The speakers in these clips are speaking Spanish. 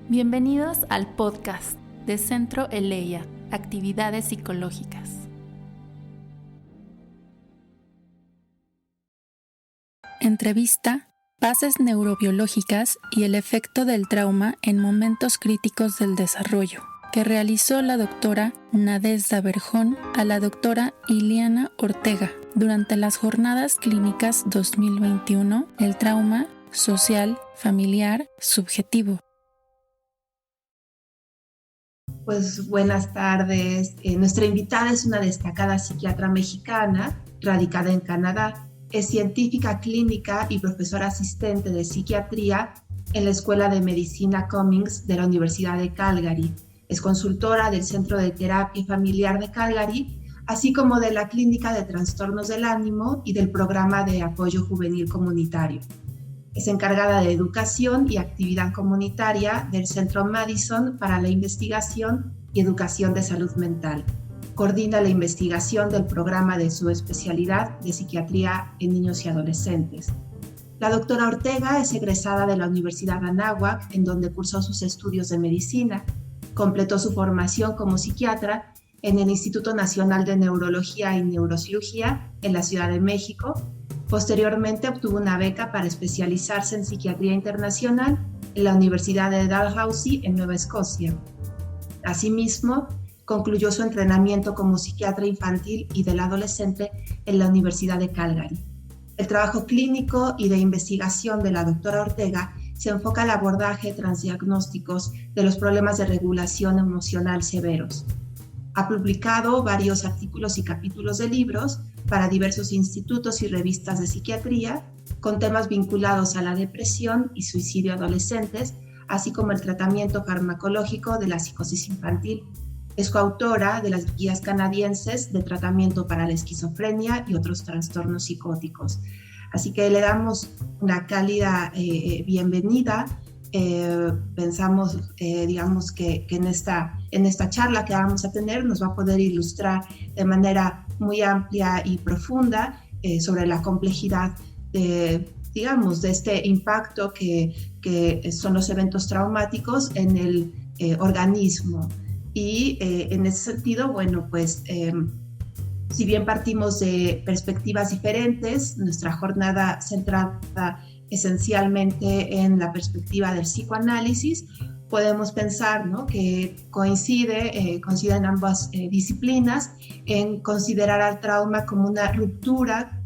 Bienvenidos al podcast de Centro Eleia, Actividades Psicológicas. Entrevista, bases neurobiológicas y el efecto del trauma en momentos críticos del desarrollo, que realizó la doctora Nadezhda Berjón a la doctora Iliana Ortega durante las Jornadas Clínicas 2021, el trauma social, familiar, subjetivo. Pues buenas tardes. Nuestra invitada es una destacada psiquiatra mexicana, radicada en Canadá. Es científica clínica y profesora asistente de psiquiatría en la Escuela de Medicina Cummings de la Universidad de Calgary. Es consultora del Centro de Terapia Familiar de Calgary, así como de la Clínica de Trastornos del Ánimo y del Programa de Apoyo Juvenil Comunitario. Es encargada de educación y actividad comunitaria del Centro Madison para la investigación y educación de salud mental. Coordina la investigación del programa de su especialidad de psiquiatría en niños y adolescentes. La doctora Ortega es egresada de la Universidad de Anáhuac, en donde cursó sus estudios de medicina. Completó su formación como psiquiatra en el Instituto Nacional de Neurología y Neurocirugía en la Ciudad de México. Posteriormente obtuvo una beca para especializarse en psiquiatría internacional en la Universidad de Dalhousie en Nueva Escocia. Asimismo, concluyó su entrenamiento como psiquiatra infantil y del adolescente en la Universidad de Calgary. El trabajo clínico y de investigación de la doctora Ortega se enfoca al abordaje transdiagnósticos de los problemas de regulación emocional severos. Ha publicado varios artículos y capítulos de libros para diversos institutos y revistas de psiquiatría con temas vinculados a la depresión y suicidio adolescentes, así como el tratamiento farmacológico de la psicosis infantil. Es coautora de las guías canadienses de tratamiento para la esquizofrenia y otros trastornos psicóticos. Así que le damos una cálida bienvenida. Pensamos, digamos, que en esta charla que vamos a tener nos va a poder ilustrar de manera muy amplia y profunda sobre la complejidad de este impacto que son los eventos traumáticos en el organismo. Y en ese sentido, bueno, pues si bien partimos de perspectivas diferentes, nuestra jornada centrada esencialmente en la perspectiva del psicoanálisis, podemos pensar, ¿no?, que coinciden ambas disciplinas en considerar al trauma como una ruptura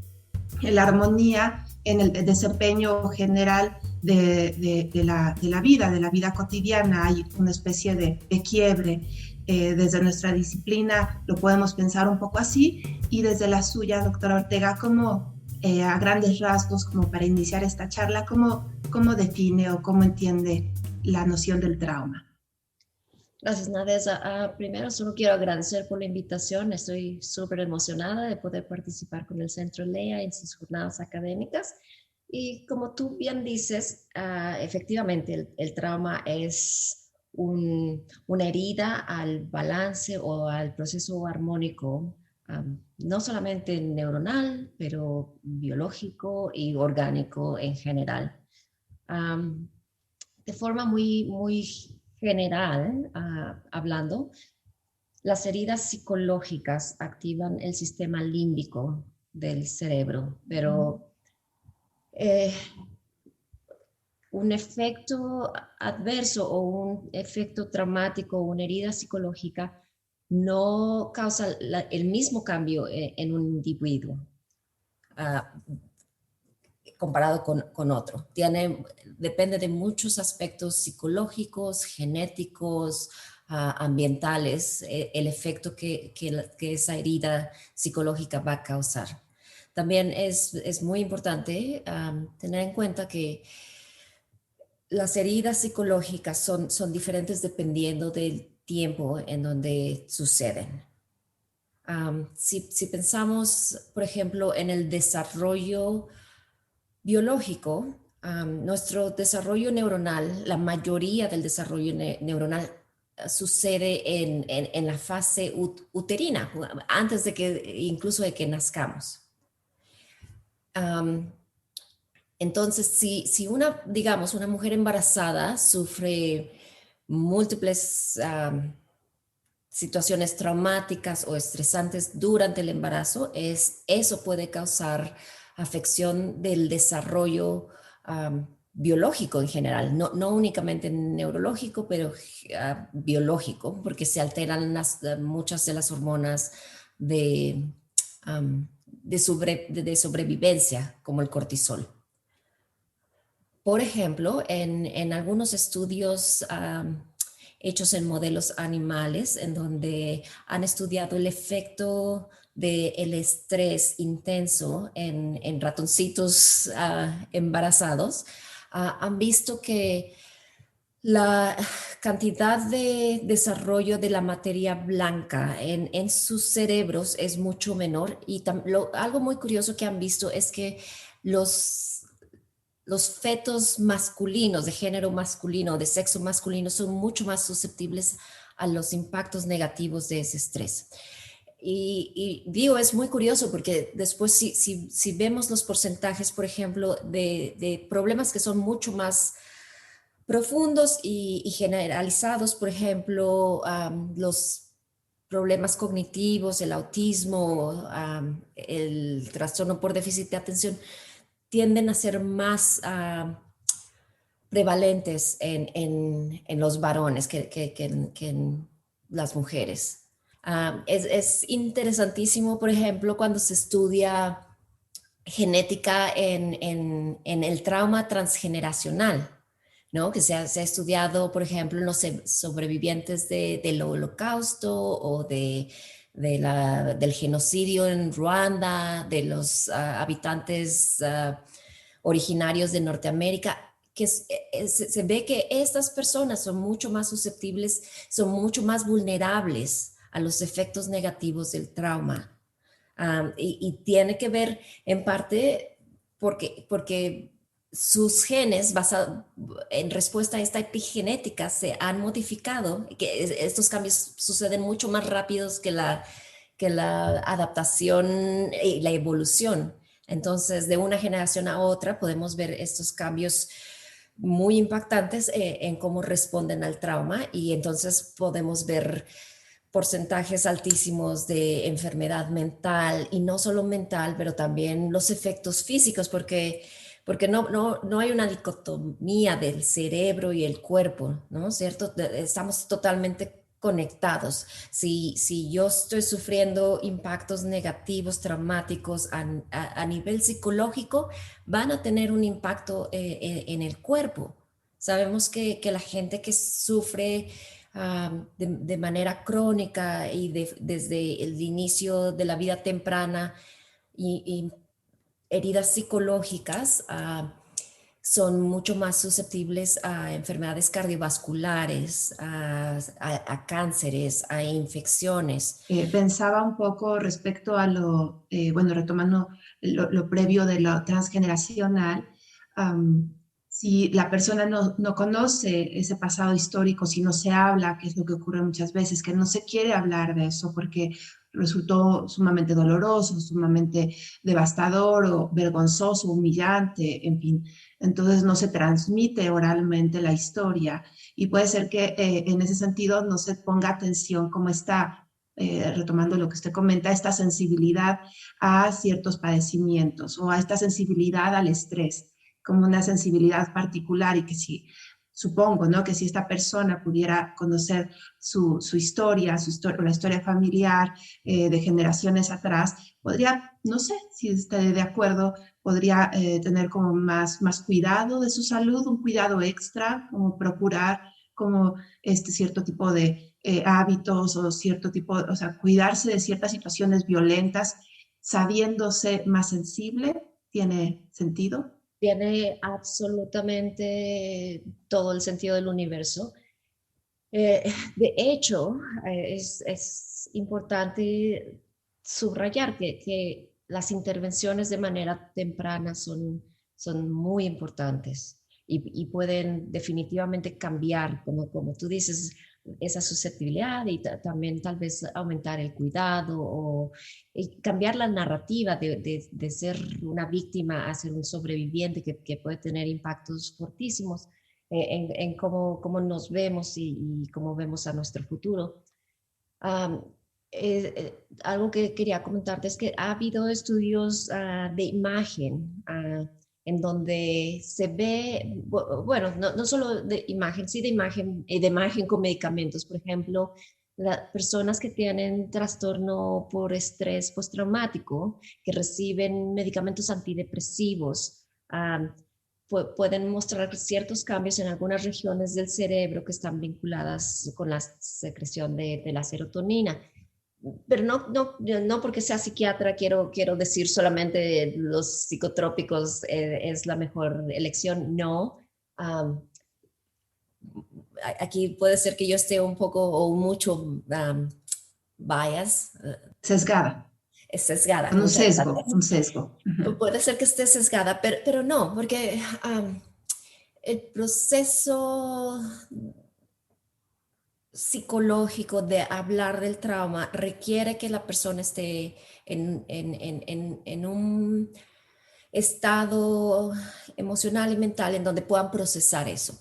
en la armonía, en el desempeño general de la vida cotidiana. Hay una especie de quiebre. Desde nuestra disciplina lo podemos pensar un poco así, y desde la suya, doctora Ortega, como a grandes rasgos, como para iniciar esta charla, ¿cómo define o cómo entiende la noción del trauma? Gracias, Nadezhda. Primero, solo quiero agradecer por la invitación. Estoy súper emocionada de poder participar con el Centro Eleia en sus jornadas académicas. Y como tú bien dices, efectivamente, el trauma es una herida al balance o al proceso armónico, no solamente neuronal, pero biológico y orgánico en general. De forma muy general, hablando, las heridas psicológicas activan el sistema límbico del cerebro, pero un efecto adverso o un efecto traumático o una herida psicológica no causa el mismo cambio en un individuo comparado con otro. Depende de muchos aspectos psicológicos, genéticos, ambientales, el efecto que esa herida psicológica va a causar. También es muy importante tener en cuenta que las heridas psicológicas son diferentes dependiendo del tiempo en donde suceden. Si pensamos, por ejemplo, en el desarrollo biológico, nuestro desarrollo neuronal, la mayoría del desarrollo neuronal sucede en la fase uterina, antes incluso de que nazcamos. Entonces, si una mujer embarazada sufre múltiples situaciones traumáticas o estresantes durante el embarazo, eso puede causar afección del desarrollo biológico en general, no únicamente neurológico, pero biológico, porque se alteran muchas de las hormonas de, de sobrevivencia, como el cortisol. Por ejemplo, en algunos estudios hechos en modelos animales, en donde han estudiado el efecto del estrés intenso en ratoncitos embarazados, han visto que la cantidad de desarrollo de la materia blanca en sus cerebros es mucho menor. Y algo muy curioso que han visto es que los fetos masculinos, de género masculino, de sexo masculino, son mucho más susceptibles a los impactos negativos de ese estrés. Y digo, es muy curioso porque después si vemos los porcentajes, por ejemplo, de problemas que son mucho más profundos y generalizados, por ejemplo, los problemas cognitivos, el autismo, el trastorno por déficit de atención, tienden a ser más prevalentes en los varones que en las mujeres. Es interesantísimo, por ejemplo, cuando se estudia genética en el trauma transgeneracional, ¿no? Que se ha estudiado, por ejemplo, en los sobrevivientes del Holocausto o del genocidio en Ruanda, de los habitantes originarios de Norteamérica, que se ve que estas personas son mucho más susceptibles, son mucho más vulnerables a los efectos negativos del trauma. Y tiene que ver en parte porque sus genes en respuesta a esta epigenética se han modificado, que estos cambios suceden mucho más rápidos que la adaptación y la evolución. Entonces, de una generación a otra podemos ver estos cambios muy impactantes en cómo responden al trauma, y entonces podemos ver porcentajes altísimos de enfermedad mental, y no solo mental, pero también los efectos físicos, porque no hay una dicotomía del cerebro y el cuerpo, ¿no es cierto? Estamos totalmente conectados. Si yo estoy sufriendo impactos negativos, traumáticos a nivel psicológico, van a tener un impacto en el cuerpo. Sabemos que la gente que sufre de manera crónica y desde el inicio de la vida temprana y heridas psicológicas, son mucho más susceptibles a enfermedades cardiovasculares, a cánceres, a infecciones. Pensaba un poco respecto a bueno, retomando lo previo de lo transgeneracional, si la persona no conoce ese pasado histórico, si no se habla, que es lo que ocurre muchas veces, que no se quiere hablar de eso porque resultó sumamente doloroso, sumamente devastador o vergonzoso, humillante, en fin. Entonces no se transmite oralmente la historia y puede ser que en ese sentido no se ponga atención como está, retomando lo que usted comenta, esta sensibilidad a ciertos padecimientos o a esta sensibilidad al estrés como una sensibilidad particular, y que si, supongo, ¿no? Que si esta persona pudiera conocer su historia, la historia familiar de generaciones atrás, podría, no sé si está de acuerdo, podría tener como más cuidado de su salud, un cuidado extra, como procurar como cierto tipo de hábitos o cierto tipo, o sea, cuidarse de ciertas situaciones violentas, sabiéndose más sensible, ¿tiene sentido? Tiene absolutamente todo el sentido del universo. De hecho, es importante subrayar que las intervenciones de manera temprana son muy importantes y pueden definitivamente cambiar, como tú dices, esa susceptibilidad, y también tal vez aumentar el cuidado o cambiar la narrativa de ser una víctima a ser un sobreviviente que puede tener impactos fortísimos en cómo nos vemos y cómo vemos a nuestro futuro. Algo que quería comentarte es que ha habido estudios de imagen en donde se ve, bueno, no solo de imagen, sí de imagen con medicamentos. Por ejemplo, las personas que tienen trastorno por estrés postraumático, que reciben medicamentos antidepresivos, pueden mostrar ciertos cambios en algunas regiones del cerebro que están vinculadas con la secreción de la serotonina. Pero no porque sea psiquiatra quiero decir solamente los psicotrópicos es la mejor elección. No. Um, Aquí puede ser que yo esté un poco o mucho bias. Sesgada. Es sesgada. Con Muchas un gracias. sesgo. Puede ser que esté sesgada, pero no, porque el proceso psicológico de hablar del trauma requiere que la persona esté en un estado emocional y mental en donde puedan procesar eso.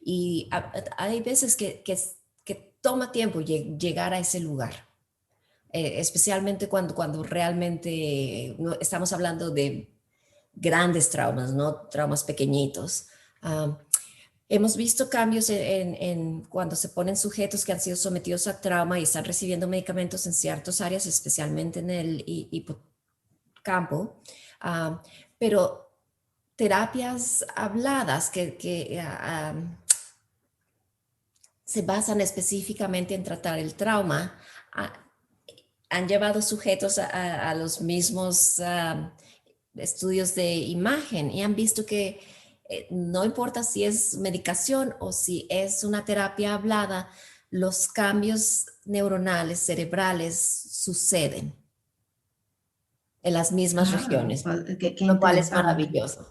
Y hay veces que toma tiempo llegar a ese lugar, especialmente cuando realmente estamos hablando de grandes traumas, no traumas pequeñitos. Hemos visto cambios cuando se ponen sujetos que han sido sometidos a trauma y están recibiendo medicamentos en ciertas áreas, especialmente en el hipocampo, pero terapias habladas que se basan específicamente en tratar el trauma han llevado sujetos a los mismos estudios de imagen y han visto que no importa si es medicación o si es una terapia hablada, los cambios neuronales, cerebrales suceden en las mismas regiones, qué lo cual es interesante. maravilloso.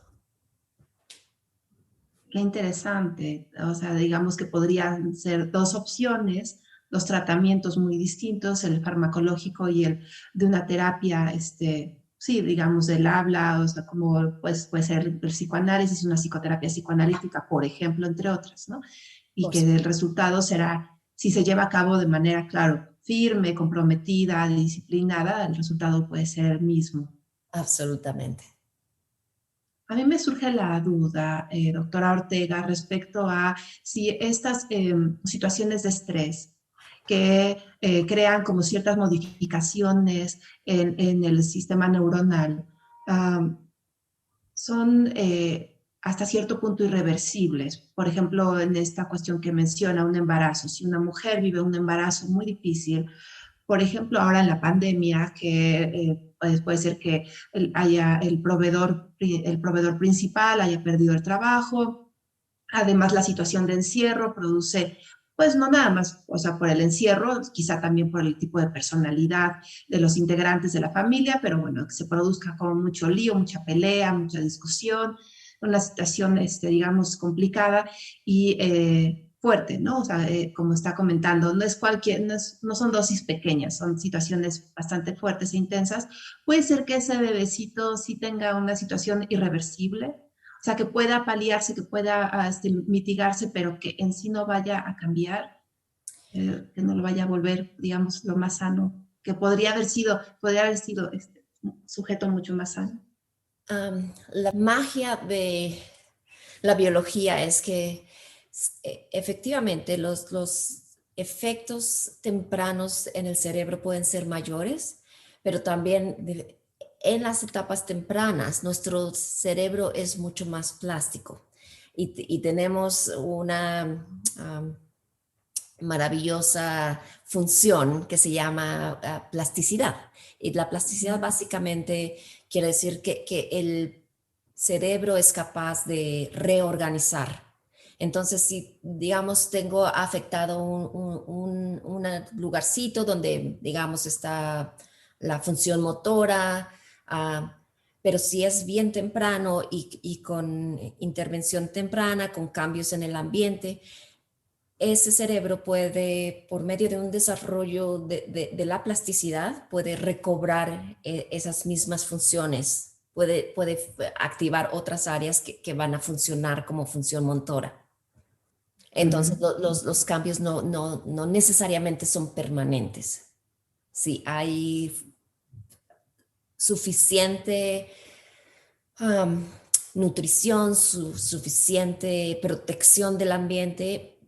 Qué interesante. O sea, digamos que podrían ser dos opciones, dos tratamientos muy distintos, el farmacológico y el de una terapia, sí, digamos, del habla, o sea, como pues, puede ser el psicoanálisis, una psicoterapia psicoanalítica, por ejemplo, entre otras, ¿no? Y que el resultado será, si se lleva a cabo de manera, claro, firme, comprometida, disciplinada, el resultado puede ser el mismo. Absolutamente. A mí me surge la duda, doctora Ortega, respecto a si estas situaciones de estrés que crean como ciertas modificaciones en el sistema neuronal son hasta cierto punto irreversibles. Por ejemplo, en esta cuestión que menciona un embarazo, si una mujer vive un embarazo muy difícil, por ejemplo, ahora en la pandemia, que pues puede ser que el proveedor principal haya perdido el trabajo, además la situación de encierro produce, pues no nada más, o sea, por el encierro, quizá también por el tipo de personalidad de los integrantes de la familia, pero bueno, que se produzca como mucho lío, mucha pelea, mucha discusión, una situación, digamos, complicada y fuerte, ¿no? O sea, como está comentando, no es no son dosis pequeñas, son situaciones bastante fuertes e intensas. Puede ser que ese bebecito sí tenga una situación irreversible, o sea, que pueda paliarse, que pueda mitigarse, pero que en sí no vaya a cambiar, que no lo vaya a volver, digamos, lo más sano, que podría haber sido un sujeto mucho más sano. La magia de la biología es que efectivamente los efectos tempranos en el cerebro pueden ser mayores, pero también en las etapas tempranas nuestro cerebro es mucho más plástico y tenemos una maravillosa función que se llama plasticidad. Y la plasticidad básicamente quiere decir que el cerebro es capaz de reorganizar. Entonces, si, digamos, tengo afectado un lugarcito donde, digamos, está la función motora, pero si es bien temprano y con intervención temprana, con cambios en el ambiente, ese cerebro puede, por medio de un desarrollo de la plasticidad, puede recobrar esas mismas funciones, puede activar otras áreas que van a funcionar como función motora. Entonces, los cambios no necesariamente son permanentes. Si hay suficiente nutrición, suficiente protección del ambiente,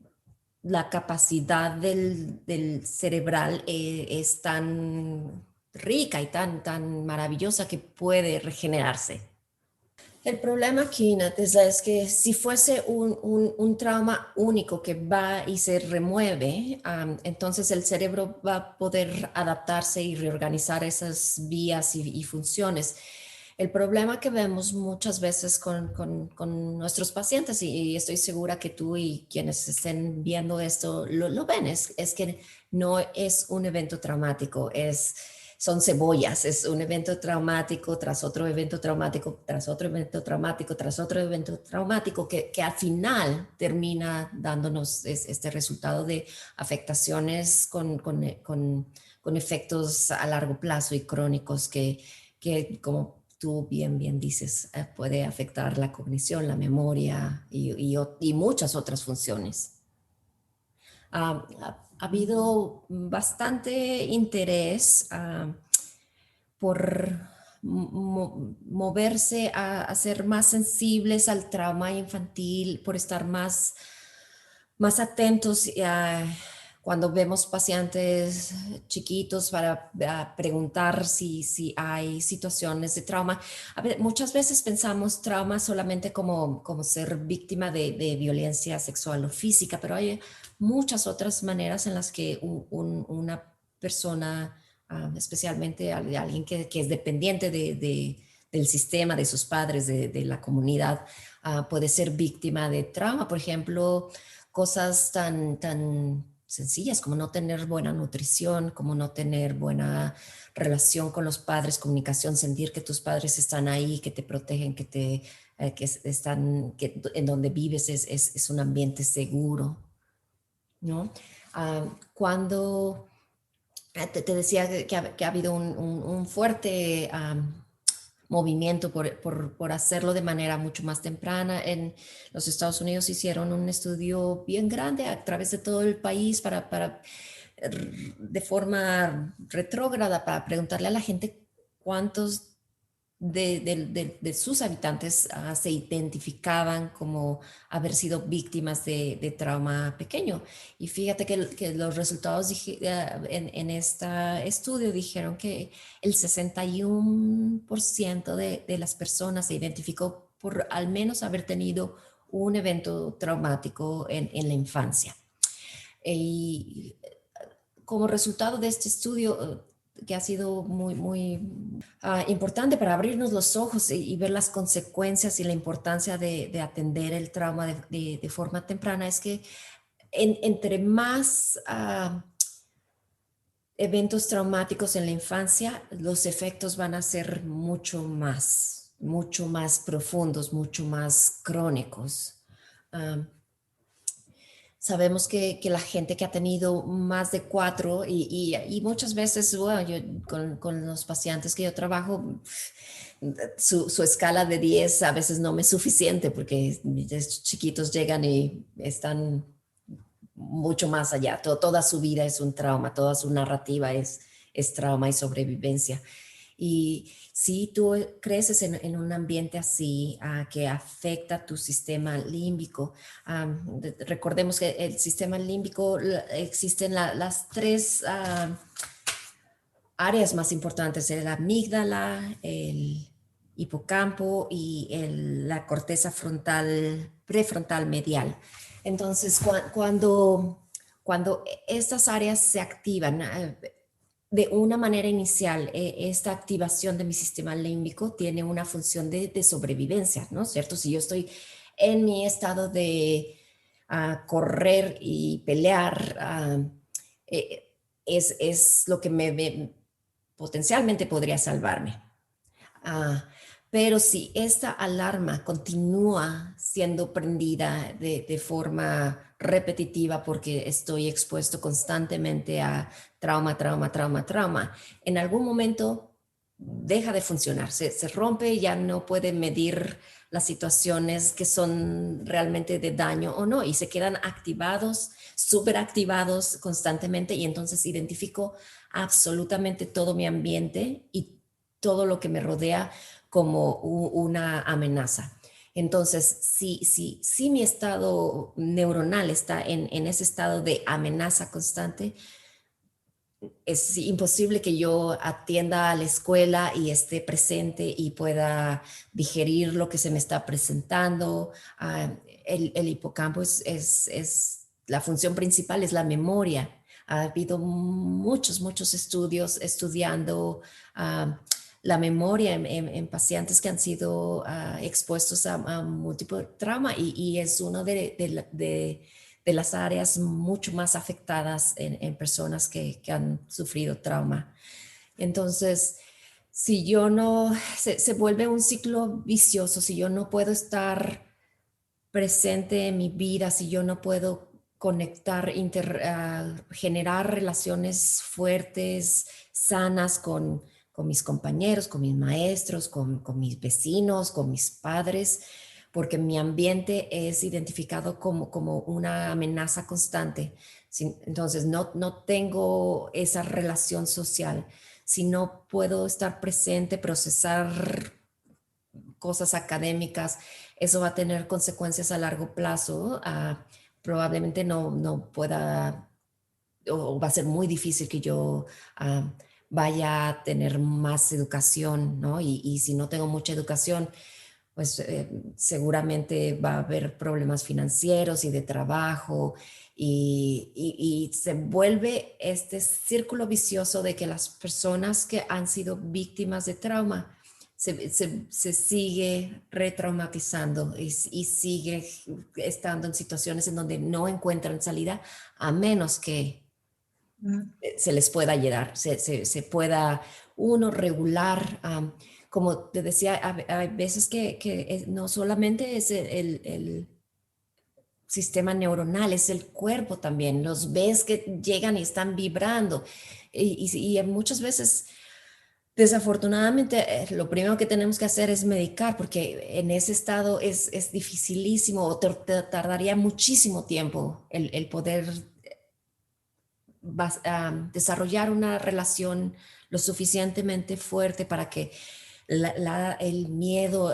la capacidad del cerebral es tan rica y tan maravillosa que puede regenerarse. El problema aquí, Natesa, es que si fuese un trauma único que va y se remueve, entonces el cerebro va a poder adaptarse y reorganizar esas vías y funciones. El problema que vemos muchas veces con nuestros pacientes, y estoy segura que tú y quienes estén viendo esto lo ven, es que no es un evento traumático, son cebollas, es un evento traumático tras otro evento traumático, tras otro evento traumático, tras otro evento traumático, que al final termina dándonos este resultado de afectaciones con efectos a largo plazo y crónicos que como tú bien dices, puede afectar la cognición, la memoria y muchas otras funciones. Ha habido bastante interés por moverse a ser más sensibles al trauma infantil, por estar más atentos cuando vemos pacientes chiquitos para preguntar si hay situaciones de trauma. Muchas veces pensamos trauma solamente como ser víctima de violencia sexual o física, pero hay muchas otras maneras en las que una persona, especialmente alguien que es dependiente del sistema, de sus padres, de la comunidad, puede ser víctima de trauma. Por ejemplo, cosas tan sencillas como no tener buena nutrición, como no tener buena relación con los padres, comunicación, sentir que tus padres están ahí, que te protegen, que en donde vives es un ambiente seguro, ¿no? Cuando te decía que ha habido un fuerte movimiento por hacerlo de manera mucho más temprana. En los Estados Unidos hicieron un estudio bien grande a través de todo el país de forma retrógrada para preguntarle a la gente cuántos de sus habitantes se identificaban como haber sido víctimas de trauma pequeño. Y fíjate que los resultados en este estudio dijeron que el 61% de las personas se identificó por al menos haber tenido un evento traumático en la infancia. Y como resultado de este estudio, que ha sido muy importante para abrirnos los ojos y ver las consecuencias y la importancia de atender el trauma de forma temprana, es que entre más eventos traumáticos en la infancia, los efectos van a ser mucho más profundos, mucho más crónicos. Sabemos que la gente que ha tenido más de 4 y muchas veces, bueno, yo con los pacientes que yo trabajo, su escala de 10 a veces no me es suficiente porque estos chiquitos llegan y están mucho más allá. Toda su vida es un trauma, toda su narrativa es trauma y sobrevivencia. Y si tú creces en un ambiente así que afecta tu sistema límbico, recordemos que el sistema límbico existen las 3 áreas más importantes: la amígdala, el hipocampo y la corteza prefrontal medial. Entonces, cuando estas áreas se activan, de una manera inicial, esta activación de mi sistema límbico tiene una función de sobrevivencia, ¿no es cierto? Si yo estoy en mi estado de correr y pelear, es lo que potencialmente podría salvarme. Pero si esta alarma continúa siendo prendida de forma repetitiva porque estoy expuesto constantemente a trauma, en algún momento deja de funcionar, se rompe, ya no puede medir las situaciones que son realmente de daño o no, y se quedan activados, súper activados constantemente, y entonces identifico absolutamente todo mi ambiente y todo lo que me rodea como una amenaza. Entonces, si mi estado neuronal está en ese estado de amenaza constante, es imposible que yo atienda a la escuela y esté presente y pueda digerir lo que se me está presentando. El hipocampo la función principal es la memoria. Ha habido muchos estudios estudiando la memoria en pacientes que han sido expuestos a múltiple trauma, y es uno de las áreas mucho más afectadas en personas que han sufrido trauma. Entonces, si yo no, se vuelve un ciclo vicioso, si yo no puedo estar presente en mi vida, si yo no puedo conectar, generar relaciones fuertes, sanas con mis compañeros, con mis maestros, con mis vecinos, con mis padres, porque mi ambiente es identificado como una amenaza constante. Entonces, no tengo esa relación social. Si no puedo estar presente, procesar cosas académicas, eso va a tener consecuencias a largo plazo. Probablemente no pueda, o va a ser muy difícil que yo vaya a tener más educación, ¿no? Y si no tengo mucha educación, pues seguramente va a haber problemas financieros y de trabajo, y se vuelve este círculo vicioso de que las personas que han sido víctimas de trauma se sigue retraumatizando y sigue estando en situaciones en donde no encuentran salida, a menos que se les pueda ayudar, se pueda uno regular. Como te decía, hay veces que no solamente es el sistema neuronal, es el cuerpo también. Los ves que llegan y están vibrando. Y muchas veces, desafortunadamente, lo primero que tenemos que hacer es medicar, porque en ese estado es dificilísimo, o te tardaría muchísimo tiempo el poder desarrollar una relación lo suficientemente fuerte para que el miedo,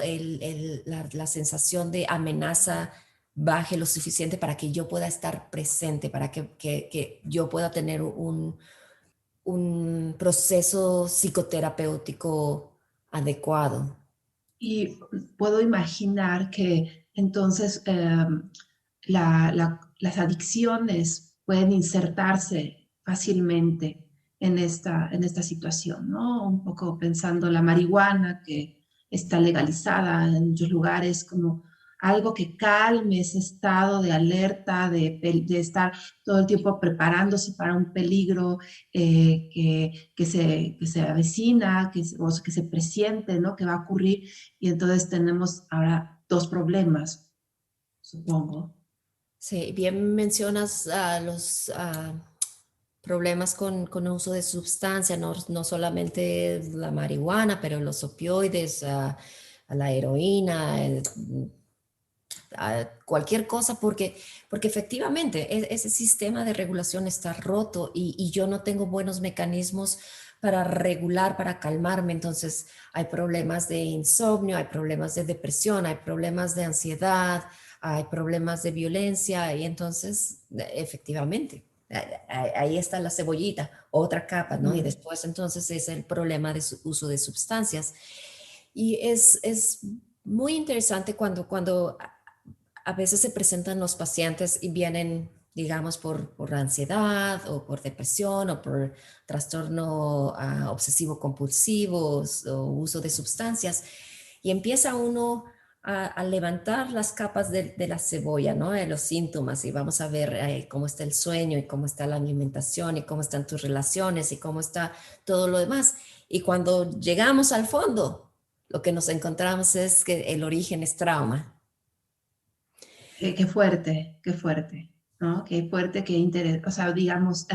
la sensación de amenaza baje lo suficiente para que yo pueda estar presente, para que yo pueda tener un proceso psicoterapéutico adecuado. Y puedo imaginar que entonces las adicciones pueden insertarse fácilmente en esta situación, ¿no? Un poco pensando la marihuana que está legalizada en muchos lugares como algo que calme ese estado de alerta, de estar todo el tiempo preparándose para un peligro que se avecina, o que se presiente, ¿no? Que va a ocurrir. Y entonces tenemos ahora dos problemas, supongo. Sí, bien mencionas los problemas con el uso de sustancias, no solamente la marihuana, pero los opioides, la heroína, cualquier cosa, porque efectivamente ese sistema de regulación está roto, y yo no tengo buenos mecanismos para regular, para calmarme. Entonces hay problemas de insomnio, hay problemas de depresión, hay problemas de ansiedad, hay problemas de violencia, y entonces efectivamente ahí está la cebollita, otra capa, ¿no? Y después entonces es el problema de uso de sustancias. Y es muy interesante cuando a veces se presentan los pacientes y vienen, digamos, por ansiedad o por depresión o por trastorno obsesivo compulsivo o uso de sustancias, y empieza uno a levantar las capas de la cebolla, ¿no? De los síntomas, y vamos a ver cómo está el sueño y cómo está la alimentación y cómo están tus relaciones y cómo está todo lo demás. Y cuando llegamos al fondo, lo que nos encontramos es que el origen es trauma. Qué fuerte, ¿no? Qué fuerte, qué interés. O sea, digamos,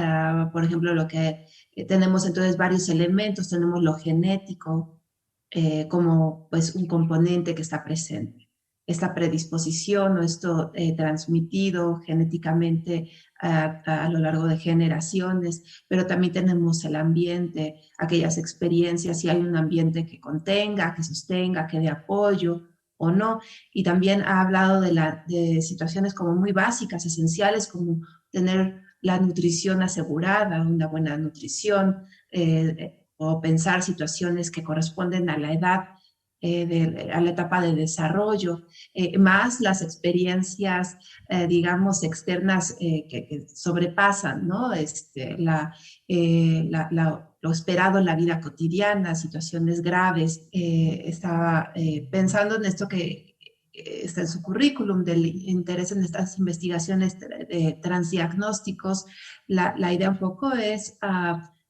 por ejemplo, lo que tenemos entonces varios elementos, tenemos lo genético como pues un componente que está presente. esta predisposición o esto transmitido genéticamente a lo largo de generaciones, pero también tenemos el ambiente, aquellas experiencias, si hay un ambiente que contenga, que sostenga, que dé apoyo o no. Y también ha hablado de situaciones como muy básicas, esenciales, como tener la nutrición asegurada, una buena nutrición, o pensar situaciones que corresponden a la edad, a la etapa de desarrollo, más las experiencias, digamos, externas que sobrepasan, ¿no? Lo esperado en la vida cotidiana, situaciones graves. Estaba pensando en esto que está en su currículum, del interés en estas investigaciones de transdiagnósticos. La idea un poco es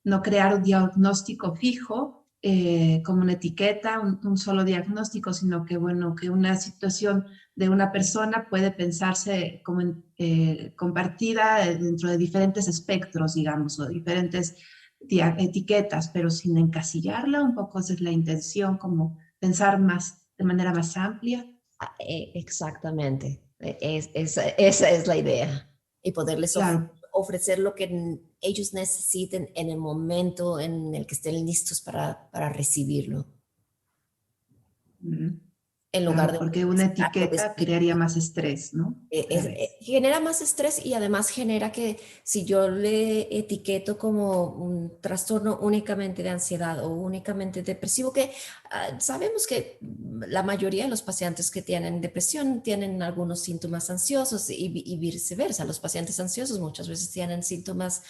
no crear un diagnóstico fijo, como una etiqueta, un solo diagnóstico, sino que, bueno, que una situación de una persona puede pensarse como compartida dentro de diferentes espectros, digamos, o diferentes etiquetas, pero sin encasillarla. Un poco esa es la intención, como pensar más de manera más amplia. Exactamente, esa es la idea. Y poderles Claro. ofrecer lo que ellos necesiten en el momento en el que estén listos para recibirlo, Mm. en lugar Claro, de porque una estarlo etiqueta crearía más estrés, ¿no? Tal vez. genera más estrés y además genera que si yo le etiqueto como un trastorno únicamente de ansiedad o únicamente depresivo, que sabemos que la mayoría de los pacientes que tienen depresión tienen algunos síntomas ansiosos y viceversa. Los pacientes ansiosos muchas veces tienen síntomas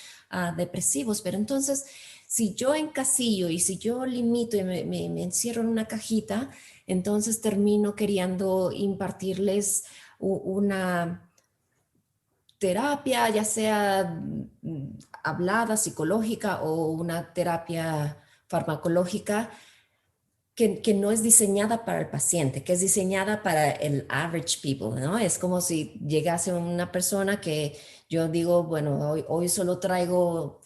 depresivos, pero entonces si yo encasillo y si yo limito y me encierro en una cajita, entonces termino queriendo impartirles una terapia, ya sea hablada, psicológica o una terapia farmacológica que no es diseñada para el paciente, que es diseñada para el average people, ¿no? Es como si llegase una persona que yo digo, bueno, hoy solo traigo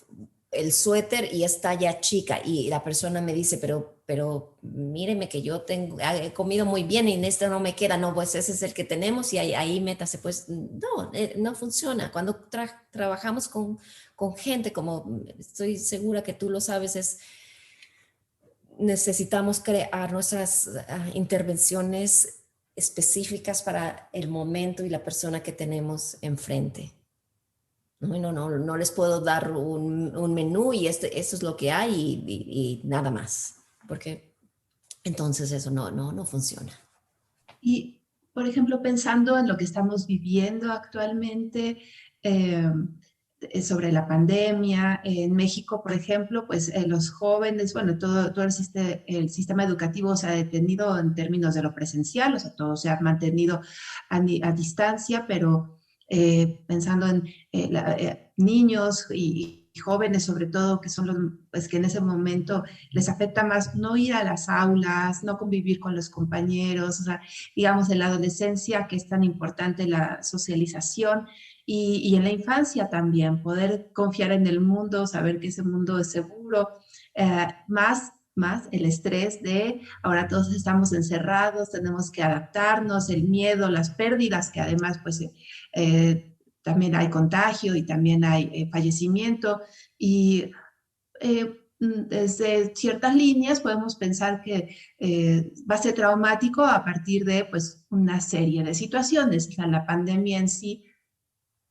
el suéter y es talla chica y la persona me dice, pero míreme que yo he comido muy bien y en este no me queda, no, pues ese es el que tenemos y ahí métase, pues no, no funciona. Cuando trabajamos con gente, como estoy segura que tú lo sabes, necesitamos crear nuestras intervenciones específicas para el momento y la persona que tenemos enfrente. No les puedo dar un menú y esto es lo que hay y nada más, porque entonces eso no funciona. Y, por ejemplo, pensando en lo que estamos viviendo actualmente, eh, sobre la pandemia, en México, por ejemplo, pues los jóvenes, bueno, todo el sistema educativo se ha detenido en términos de lo presencial, o sea, todo se ha mantenido a distancia, pero pensando en niños y jóvenes sobre todo, que son los pues, que en ese momento les afecta más no ir a las aulas, no convivir con los compañeros, o sea, digamos, en la adolescencia, que es tan importante la socialización, y en la infancia también, poder confiar en el mundo, saber que ese mundo es seguro, más el estrés de ahora todos estamos encerrados, tenemos que adaptarnos, el miedo, las pérdidas, que además pues también hay contagio y también hay fallecimiento, y desde ciertas líneas podemos pensar que va a ser traumático a partir de pues, una serie de situaciones. O sea, la pandemia en sí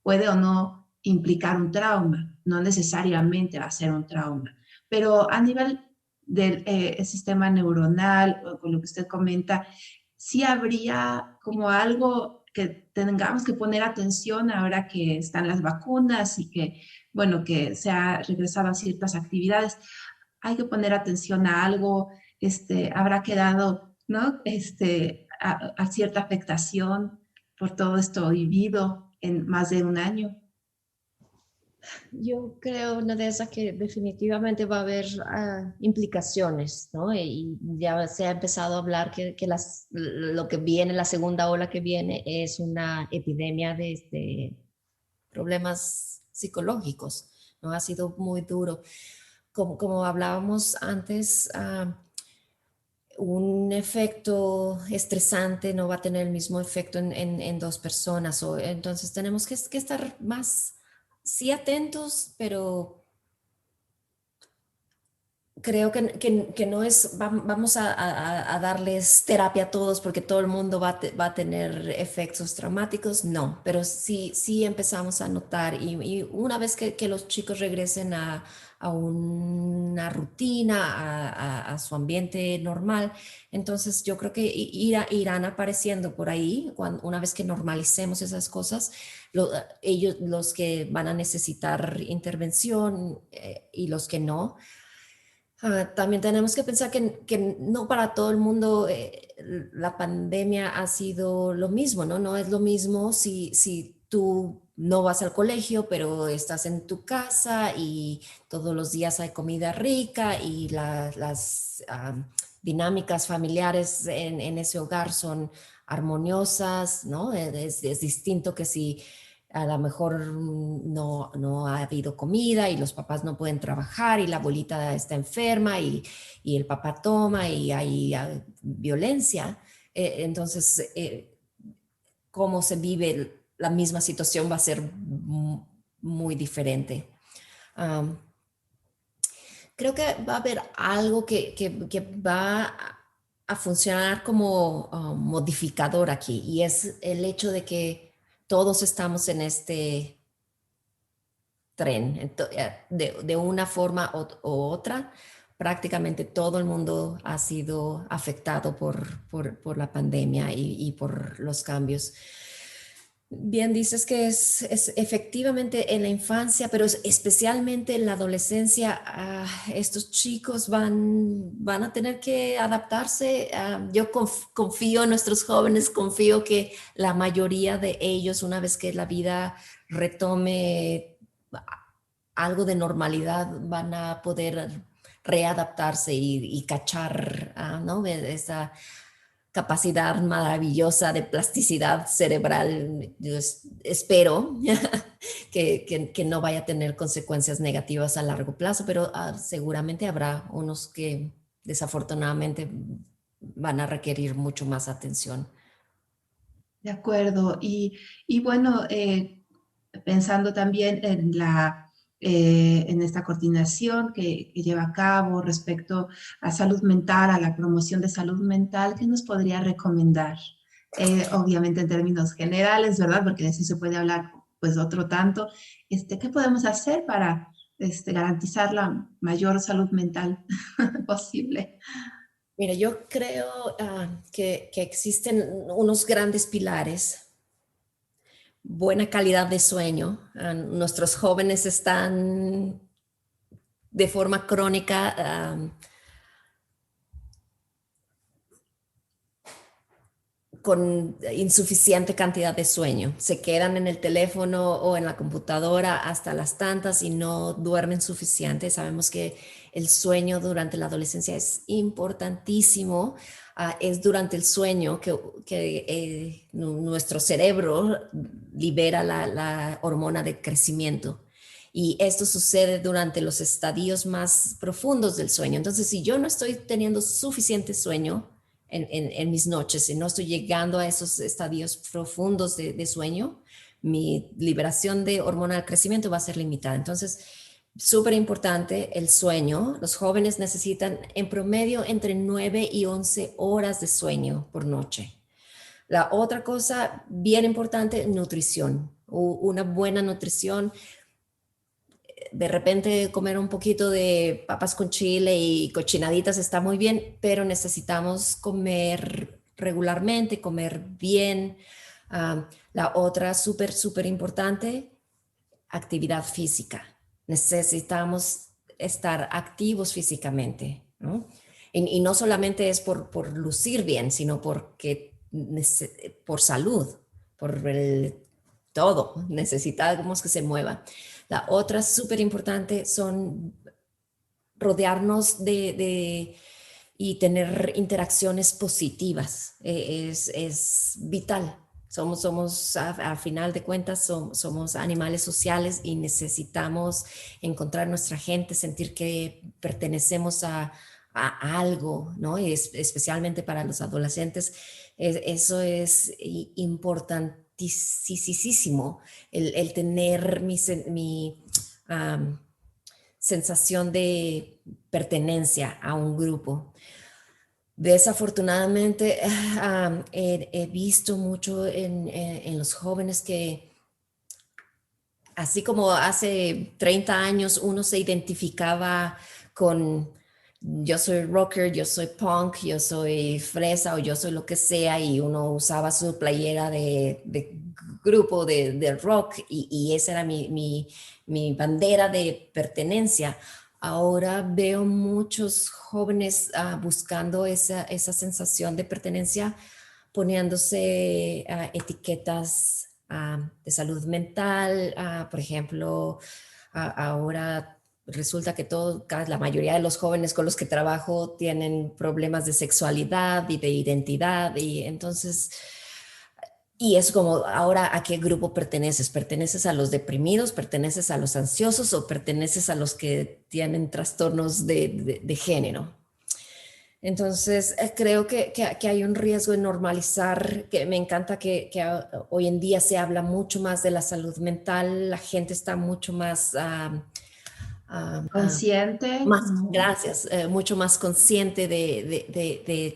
puede o no implicar un trauma, no necesariamente va a ser un trauma, pero a nivel del sistema neuronal, o con lo que usted comenta, sí habría como algo que tengamos que poner atención ahora que están las vacunas y que, bueno, que se ha regresado a ciertas actividades. Hay que poner atención a algo, habrá quedado, ¿no? A cierta afectación por todo esto vivido en más de un año. Yo creo, Nadeza, que definitivamente va a haber implicaciones, ¿no? Y ya se ha empezado a hablar que lo que viene, la segunda ola que viene, es una epidemia de problemas psicológicos, ¿no? Ha sido muy duro. Como hablábamos antes, un efecto estresante no va a tener el mismo efecto en dos personas. Entonces tenemos que estar más, sí atentos, pero creo que no es, vamos a darles terapia a todos porque todo el mundo va a tener efectos traumáticos, no, pero sí empezamos a notar y una vez que los chicos regresen a una rutina, a su ambiente normal, entonces yo creo que irán apareciendo por ahí, una vez que normalicemos esas cosas, ellos los que van a necesitar intervención y los que no. También tenemos que pensar que no para todo el mundo la pandemia ha sido lo mismo, ¿no? No es lo mismo si tú no vas al colegio, pero estás en tu casa y todos los días hay comida rica y las dinámicas familiares en ese hogar son armoniosas, ¿no? Es distinto que si a lo mejor no ha habido comida y los papás no pueden trabajar y la abuelita está enferma y el papá toma y hay violencia. Entonces, cómo se vive la misma situación va a ser muy diferente. Um, Creo que va a haber algo que va a funcionar como modificador aquí y es el hecho de que todos estamos en este tren. De una forma u otra, prácticamente todo el mundo ha sido afectado por la pandemia y por los cambios. Bien, dices que es efectivamente en la infancia, pero especialmente en la adolescencia, estos chicos van a tener que adaptarse. Yo confío en nuestros jóvenes, confío que la mayoría de ellos, una vez que la vida retome algo de normalidad, van a poder readaptarse y cachar, ¿no? Esa capacidad maravillosa de plasticidad cerebral. Yo espero que no vaya a tener consecuencias negativas a largo plazo, pero seguramente habrá unos que desafortunadamente van a requerir mucho más atención. De acuerdo. Y bueno, pensando también en en esta coordinación que lleva a cabo respecto a salud mental, a la promoción de salud mental, ¿qué nos podría recomendar? Obviamente en términos generales, ¿verdad? Porque de eso se puede hablar pues otro tanto. ¿Qué podemos hacer para garantizar la mayor salud mental posible? Mira, yo creo que existen unos grandes pilares. Buena calidad de sueño. Nuestros jóvenes están de forma crónica con insuficiente cantidad de sueño. Se quedan en el teléfono o en la computadora hasta las tantas y no duermen suficiente. Sabemos que el sueño durante la adolescencia es importantísimo. Es durante el sueño que nuestro cerebro libera la hormona de crecimiento. Y esto sucede durante los estadios más profundos del sueño. Entonces, si yo no estoy teniendo suficiente sueño en mis noches y no estoy llegando a esos estadios profundos de sueño, mi liberación de hormona del crecimiento va a ser limitada. Entonces, súper importante el sueño. Los jóvenes necesitan en promedio entre 9 y 11 horas de sueño por noche. La otra cosa bien importante, nutrición. Una buena nutrición. De repente comer un poquito de papas con chile y cochinaditas está muy bien, pero necesitamos comer regularmente, comer bien. La otra súper importante, actividad física. Necesitamos estar activos físicamente, ¿no? Y no solamente es por lucir bien, sino por salud, por todo. Necesitamos que se mueva. La otra súper importante son rodearnos y tener interacciones positivas. Es vital. A final de cuentas, somos animales sociales y necesitamos encontrar nuestra gente, sentir que pertenecemos a a algo, ¿no? Especialmente para los adolescentes, eso es importantísimo, el tener mi sensación de pertenencia a un grupo. Desafortunadamente, he visto mucho en los jóvenes que, así como hace 30 años uno se identificaba con yo soy rocker, yo soy punk, yo soy fresa o yo soy lo que sea, y uno usaba su playera de grupo de rock y esa era mi bandera de pertenencia. Ahora veo muchos jóvenes buscando esa sensación de pertenencia, poniéndose etiquetas de salud mental, por ejemplo, ahora resulta que la mayoría de los jóvenes con los que trabajo tienen problemas de sexualidad y de identidad, y entonces, y es como, ahora, ¿a qué grupo perteneces? ¿Perteneces a los deprimidos? ¿Perteneces a los ansiosos? ¿O perteneces a los que tienen trastornos de género? Entonces, creo que hay un riesgo en normalizar, que me encanta que hoy en día se habla mucho más de la salud mental, la gente está mucho más Consciente. más, gracias, mucho más consciente de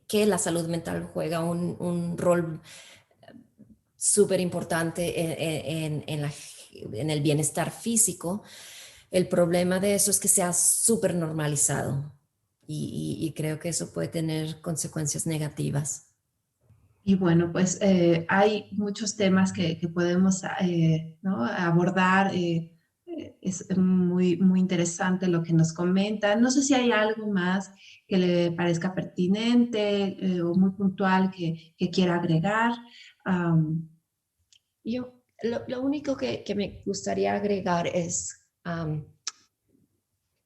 que la salud mental juega un rol súper importante en el bienestar físico. El problema de eso es que se ha súper normalizado y creo que eso puede tener consecuencias negativas. Y bueno, pues hay muchos temas que podemos ¿no? abordar. Es muy, muy interesante lo que nos comentan. No sé si hay algo más que le parezca pertinente o muy puntual que quiera agregar. Um, Yo, lo único que me gustaría agregar es,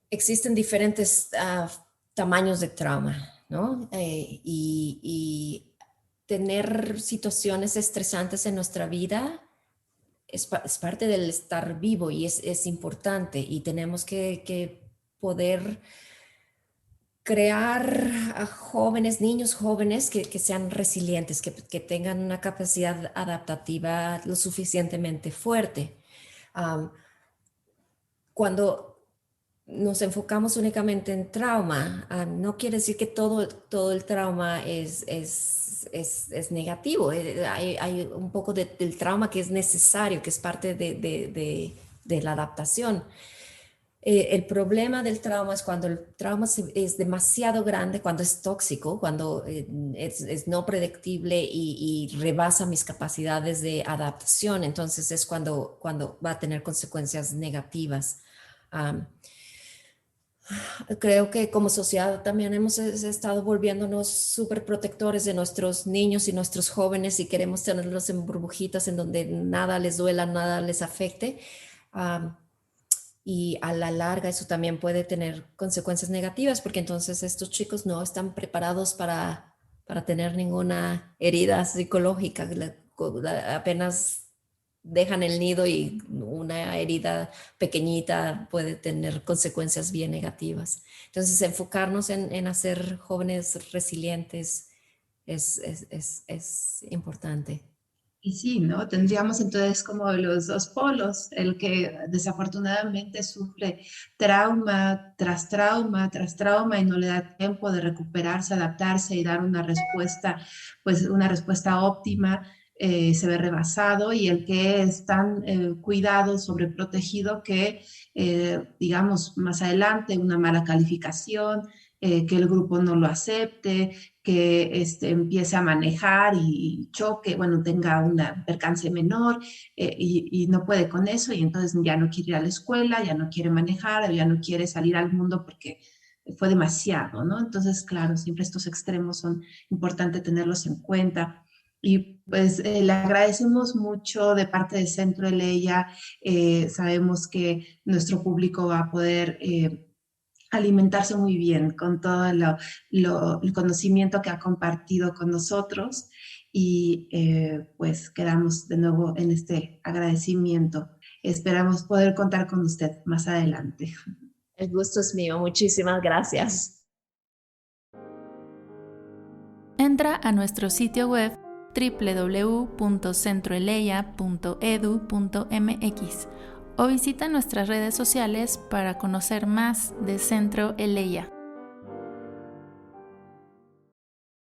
existen diferentes tamaños de trauma, ¿no? Y tener situaciones estresantes en nuestra vida es parte del estar vivo y es importante, y tenemos que poder crear a jóvenes, niños jóvenes que sean resilientes, que tengan una capacidad adaptativa lo suficientemente fuerte. Cuando nos enfocamos únicamente en trauma, no quiere decir que todo el trauma es negativo. Hay un poco del trauma que es necesario, que es parte de la adaptación. El problema del trauma es cuando el trauma es demasiado grande, cuando es tóxico, cuando es no predictible y rebasa mis capacidades de adaptación. Entonces es cuando va a tener consecuencias negativas. Creo que como sociedad también hemos estado volviéndonos súper protectores de nuestros niños y nuestros jóvenes, y queremos tenerlos en burbujitas en donde nada les duela, nada les afecte. Y a la larga eso también puede tener consecuencias negativas, porque entonces estos chicos no están preparados para tener ninguna herida psicológica. Apenas dejan el nido y una herida pequeñita puede tener consecuencias bien negativas. Entonces, enfocarnos en hacer jóvenes resilientes es importante. Y sí, ¿no? Tendríamos entonces como los dos polos, el que desafortunadamente sufre trauma tras trauma y no le da tiempo de recuperarse, adaptarse y dar una respuesta, pues una respuesta óptima, se ve rebasado, y el que es tan cuidado, sobreprotegido que, digamos, más adelante una mala calificación, que el grupo no lo acepte, que empiece a manejar y choque, bueno, tenga una percance menor y no puede con eso, y entonces ya no quiere ir a la escuela, ya no quiere manejar, ya no quiere salir al mundo porque fue demasiado, ¿no? Entonces, claro, siempre estos extremos son importantes tenerlos en cuenta. Y pues le agradecemos mucho de parte de Centro Eleya. Sabemos que nuestro público va a poder alimentarse muy bien con todo el conocimiento que ha compartido con nosotros, y pues quedamos de nuevo en este agradecimiento. Esperamos poder contar con usted más adelante. el gusto es mío. Muchísimas gracias. Entra a nuestro sitio web www.centroeleia.edu.mx o visita nuestras redes sociales para conocer más de Centro Eleia.